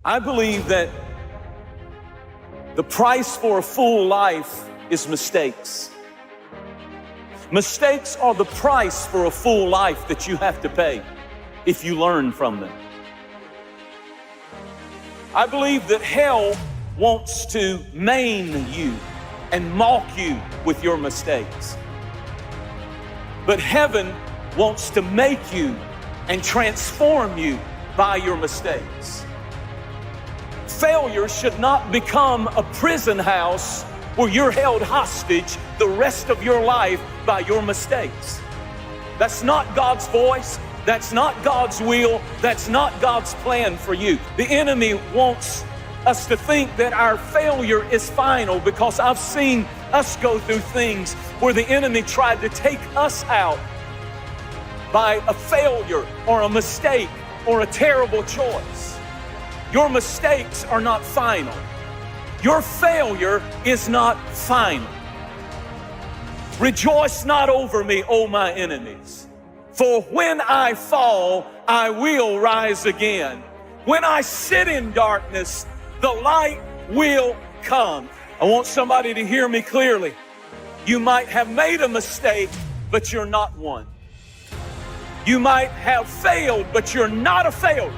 I believe that the price for a full life is mistakes. Mistakes are the price for a full life that you have to pay if you learn from them. I believe that hell wants to maim you and mock you with your mistakes. But heaven wants to make you and transform you by your mistakes. Failure should not become a prison house where you're held hostage the rest of your life by your mistakes. That's not God's voice. That's not God's will. That's not God's plan for you. The enemy wants us to think that our failure is final, because I've seen us go through things where the enemy tried to take us out by a failure or a mistake or a terrible choice. Your mistakes are not final. Your failure is not final. Rejoice not over me, O my enemies, for when I fall, I will rise again. When I sit in darkness, the light will come. I want somebody to hear me clearly. You might have made a mistake, but you're not one. You might have failed, but you're not a failure.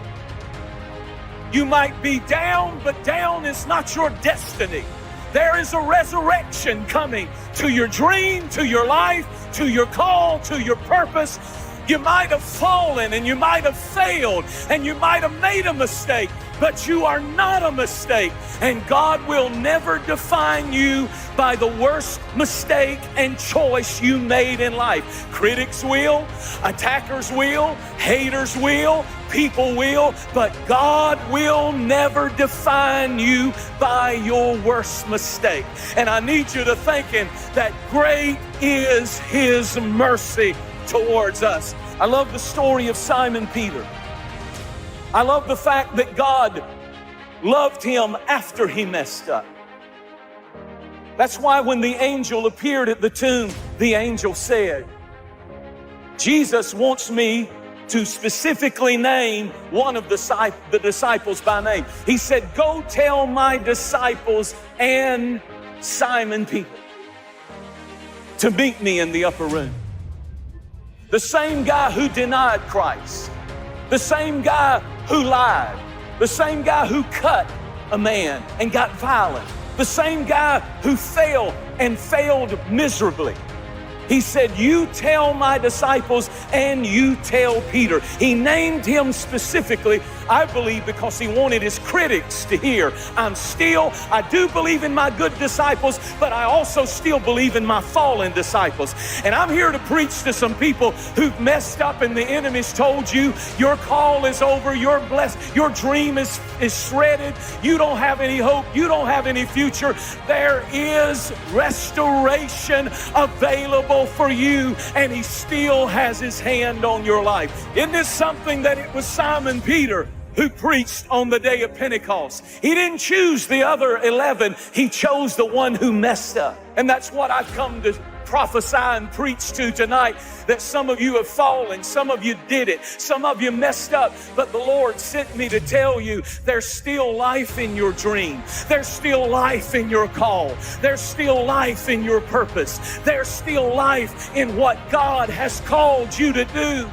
You might be down, but down is not your destiny. There is a resurrection coming to your dream, to your life, to your call, to your purpose. You might have fallen and you might have failed and you might have made a mistake, but you are not a mistake. And God will never define you by the worst mistake and choice you made in life. Critics will, attackers will, haters will, people will, but God will never define you by your worst mistake. And I need you to thinking that great is His mercy towards us. I love the story of Simon Peter. I love the fact that God loved him after he messed up. That's why when the angel appeared at the tomb, the angel said, Jesus wants me to specifically name one of the disciples by name. He said, go tell my disciples and Simon Peter to meet me in the upper room. The same guy who denied Christ, the same guy who lied, the same guy who cut a man and got violent, the same guy who failed and failed miserably. He said, you tell my disciples and you tell Peter. He named him specifically, I believe, because he wanted his critics to hear, I do believe in my good disciples, but I also still believe in my fallen disciples. And I'm here to preach to some people who've messed up and the enemy's told you your call is over, you're blessed, your dream is shredded, you don't have any hope, you don't have any future. There is restoration available for you, and He still has His hand on your life. Isn't this something that it was Simon Peter who preached on the day of Pentecost? He didn't choose the other 11. He chose the one who messed up. And that's what I've come to prophesy and preach to tonight, that some of you have fallen, some of you did it, some of you messed up, but the Lord sent me to tell you there's still life in your dream. There's still life in your call. There's still life in your purpose. There's still life in what God has called you to do.